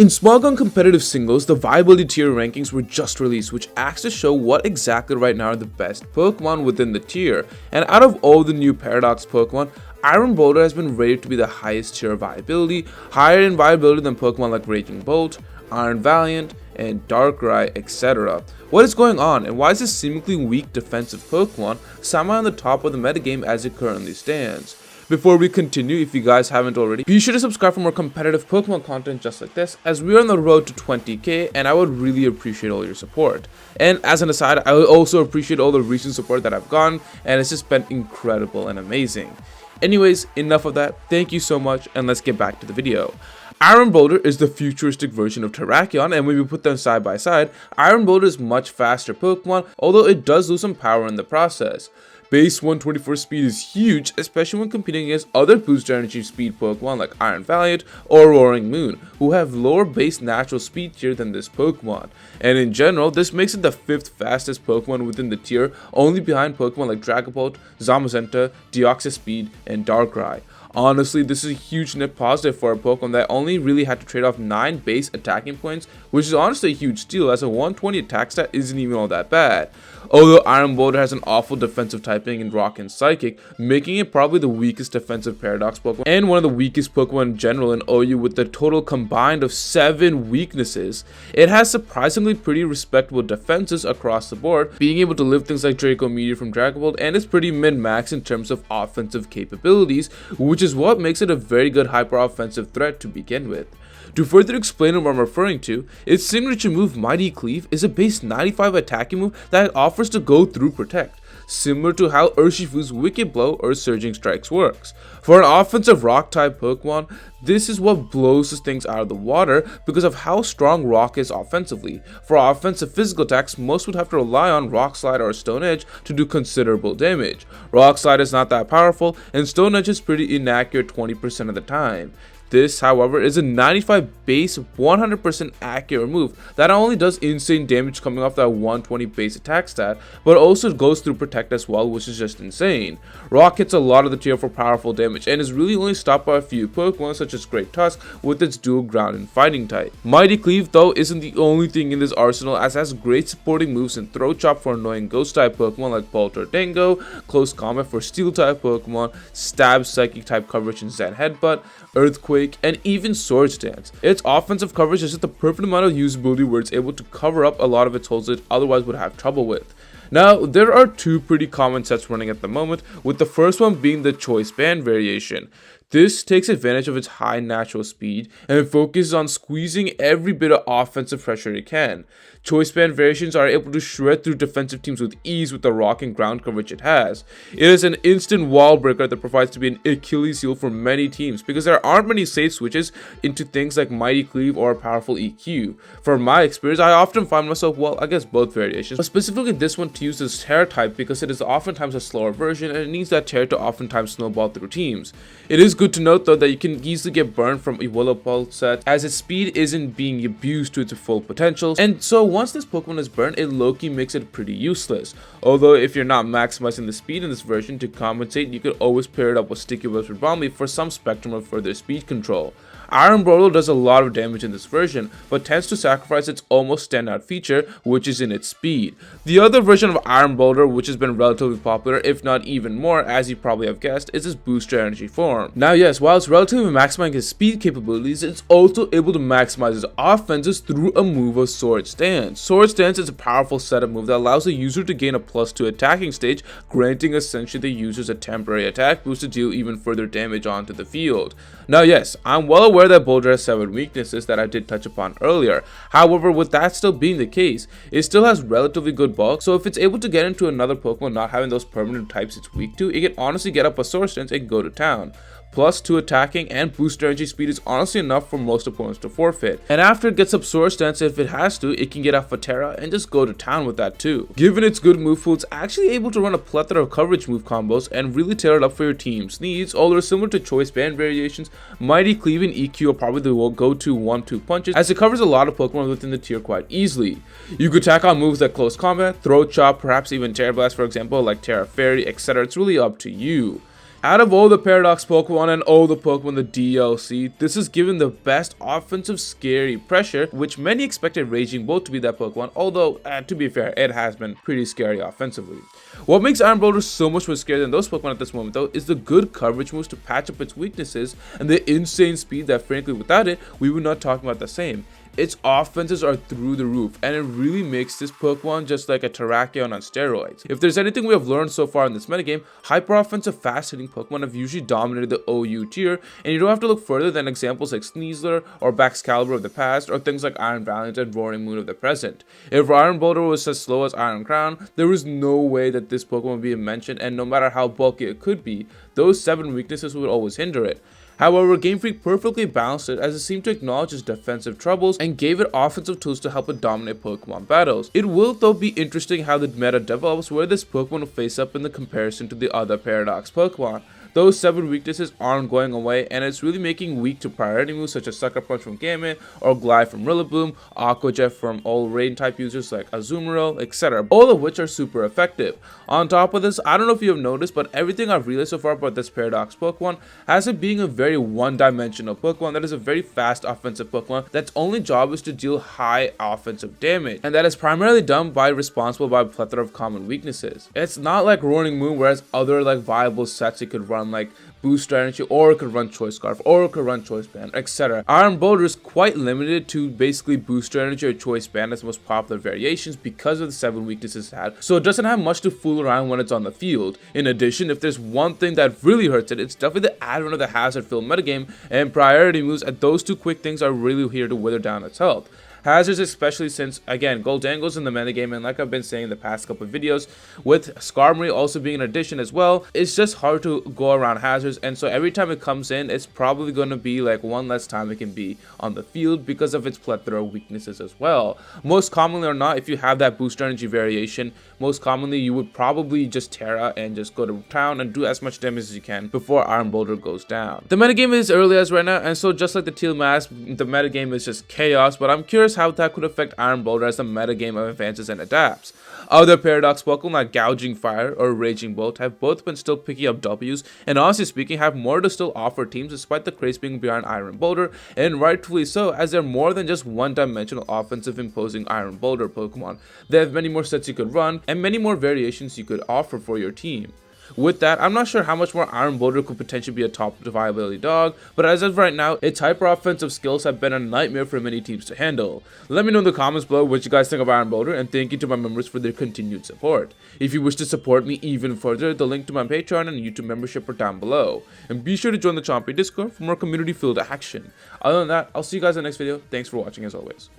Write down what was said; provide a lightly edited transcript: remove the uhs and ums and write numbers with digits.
In small gun competitive singles, the viability tier rankings were just released, which acts to show what exactly right now are the best Pokemon within the tier. And out of all the new Paradox Pokemon, Iron Boulder has been rated to be the highest tier of viability, higher in viability than Pokemon like Raging Bolt, Iron Valiant, and Darkrai, etc. What is going on, and why is this seemingly weak defensive Pokemon semi on the top of the metagame as it currently stands? Before we continue, if you guys haven't already, be sure to subscribe for more competitive Pokemon content just like this, as we are on the road to 20k and I would really appreciate all your support. And as an aside, I would also appreciate all the recent support that I've gotten, and it's just been incredible and amazing. Anyways, enough of that, thank you so much, and let's get back to the video. Iron Boulder is the futuristic version of Terrakion, and when we put them side by side, Iron Boulder is much faster Pokemon, although it does lose some power in the process. Base 124 speed is huge, especially when competing against other boost energy speed Pokemon like Iron Valiant or Roaring Moon, who have lower base natural speed tier than this Pokemon. And in general, this makes it the 5th fastest Pokemon within the tier, only behind Pokemon like Dragapult, Zamazenta, Deoxyspeed, and Darkrai. Honestly, this is a huge net positive for a Pokemon that only really had to trade off 9 base attacking points, which is honestly a huge steal, as a 120 attack stat isn't even all that bad. Although Iron Boulder has an awful defensive typing in Rock and Psychic, making it probably the weakest defensive Paradox Pokemon and one of the weakest Pokemon in general in OU with the total combined of 7 weaknesses, it has surprisingly pretty respectable defenses across the board, being able to lift things like Draco Meteor from Dragapult, and it's pretty min-max in terms of offensive capabilities, which is what makes it a very good hyper-offensive threat to begin with. To further explain what I'm referring to, its signature move Mighty Cleave is a base 95 attacking move that offers to go through Protect, similar to how Urshifu's Wicked Blow or Surging Strikes works. For an offensive rock type Pokemon, this is what blows things out of the water because of how strong Rock is offensively. For offensive physical attacks, most would have to rely on Rock Slide or Stone Edge to do considerable damage. Rock Slide is not that powerful, and Stone Edge is pretty inaccurate 20% of the time. This, however, is a 95 base 100% accurate move that not only does insane damage coming off that 120 base attack stat, but also goes through Protect as well, which is just insane. Rock hits a lot of the tier for powerful damage and is really only stopped by a few Pokemon such as Great Tusk with its dual ground and fighting type. Mighty Cleave though isn't the only thing in this arsenal, as it has great supporting moves in Throat Chop for annoying ghost type Pokemon like Bolt or Dingo, Close Combat for steel type Pokemon, Stab Psychic type coverage in Zen Headbutt, Earthquake, and even Swords Dance. Its offensive coverage is just the perfect amount of usability where it's able to cover up a lot of its holes it otherwise would have trouble with. Now, there are 2 pretty common sets running at the moment, with the first one being the Choice Band variation. This takes advantage of its high natural speed and focuses on squeezing every bit of offensive pressure it can. Choice Band variations are able to shred through defensive teams with ease with the rock and ground coverage it has. It is an instant wall breaker that provides to be an Achilles heel for many teams because there aren't many safe switches into things like Mighty Cleave or a powerful EQ. From my experience, I often find myself, well, I guess both variations, but specifically this one to use as Terra type because it is oftentimes a slower version and it needs that Terra to oftentimes snowball through teams. It is good to note though that you can easily get burned from a Willow Pulse set as its speed isn't being abused to its full potential, and so once this Pokemon is burned, it low-key makes it pretty useless. Although if you're not maximizing the speed in this version to compensate, you could always pair it up with Sticky Webs or Bombly for some spectrum of further speed control. Iron Boulder does a lot of damage in this version, but tends to sacrifice its almost standout feature, which is in its speed. The other version of Iron Boulder, which has been relatively popular, if not even more, as you probably have guessed, is its booster energy form. Now yes, while it's relatively maximizing its speed capabilities, it's also able to maximize its offenses through a move of Swords Dance. Swords Dance is a powerful setup move that allows the user to gain a +2 attacking stage, granting essentially the users a temporary attack boost to deal even further damage onto the field. Now yes, I'm well aware that Boulder has 7 weaknesses that I did touch upon earlier. However, with that still being the case, it still has relatively good bulk, so if it's able to get into another Pokemon not having those permanent types it's weak to, it can honestly get up a Swords Dance and go to town. +2 attacking and boost energy speed is honestly enough for most opponents to forfeit. And after it gets up Swords Dance, if it has to, it can get off a Terra and just go to town with that too. Given its good move pool, it's actually able to run a plethora of coverage move combos and really tailor it up for your team's needs. Although similar to Choice Band variations, Mighty Cleave and EQ are probably the go-to 1-2 punches, as it covers a lot of Pokemon within the tier quite easily. You could tack on moves like Close Combat, Throat Chop, perhaps even Terra Blast for example, like Terra Fairy, etc. It's really up to you. Out of all the Paradox Pokemon and all the Pokemon the DLC, this is given the best offensive scary pressure, which many expected Raging Bolt to be that Pokemon, although to be fair, it has been pretty scary offensively. What makes Iron Boulder so much more scary than those Pokemon at this moment though is the good coverage moves to patch up its weaknesses and the insane speed that frankly without it, we would not talk about the same. Its offenses are through the roof, and it really makes this Pokemon just like a Terrakion on steroids. If there's anything we have learned so far in this metagame, hyper-offensive fast-hitting Pokemon have usually dominated the OU tier, and you don't have to look further than examples like Sneasler or Baxcalibur of the past, or things like Iron Valiant and Roaring Moon of the present. If Iron Boulder was as slow as Iron Crown, there was no way that this Pokemon would be mentioned, and no matter how bulky it could be, those 7 weaknesses would always hinder it. However, Game Freak perfectly balanced it as it seemed to acknowledge its defensive troubles and gave it offensive tools to help it dominate Pokemon battles. It will though be interesting how the meta develops where this Pokemon will face up in the comparison to the other Paradox Pokemon. Those 7 weaknesses aren't going away, and it's really making weak to priority moves such as Sucker Punch from Gambit, or Glide from Rillaboom, Aqua Jet from all rain type users like Azumarill, etc. All of which are super effective. On top of this, I don't know if you have noticed, but everything I've realized so far about this Paradox Pokemon has it being a very one-dimensional Pokemon that is a very fast offensive Pokemon that's only job is to deal high offensive damage, and that is primarily done by responsible by a plethora of common weaknesses. It's not like Roaring Moon, whereas other like viable sets you could run like Booster Energy, or it could run Choice Scarf, or it could run Choice Band, etc. Iron Boulder is quite limited to basically Booster Energy or Choice Band as the most popular variations because of the 7 weaknesses it had, so it doesn't have much to fool around when it's on the field. In addition, if there's one thing that really hurts it, it's definitely the advent of the hazard filled metagame and priority moves, and those 2 quick things are really here to wither down its health. Hazards, especially since, again, Goldangle's in the metagame, and like I've been saying in the past couple of videos, with Skarmory also being an addition as well, it's just hard to go around hazards, and so every time it comes in, it's probably going to be like one less time it can be on the field because of its plethora of weaknesses as well. Most commonly or not, if you have that Booster Energy variation, most commonly you would probably just Terra and just go to town and do as much damage as you can before Iron Boulder goes down. The metagame is early as right now, and so just like the Teal Mask, the metagame is just chaos, but I'm curious how that could affect Iron Boulder as the metagame advances and adapts. Other Paradox Pokemon like Gouging Fire or Raging Bolt have both been still picking up W's, and honestly speaking have more to still offer teams despite the craze being behind Iron Boulder, and rightfully so, as they're more than just one-dimensional offensive imposing Iron Boulder Pokemon. They have many more sets you could run and many more variations you could offer for your team. With that, I'm not sure how much more Iron Boulder could potentially be a top viability dog, but as of right now, its hyper offensive skills have been a nightmare for many teams to handle. Let me know in the comments below what you guys think of Iron Boulder, and thank you to my members for their continued support. If you wish to support me even further, the link to my Patreon and YouTube membership are down below. And be sure to join the Chompy Discord for more community-filled action. Other than that, I'll see you guys in the next video. Thanks for watching as always.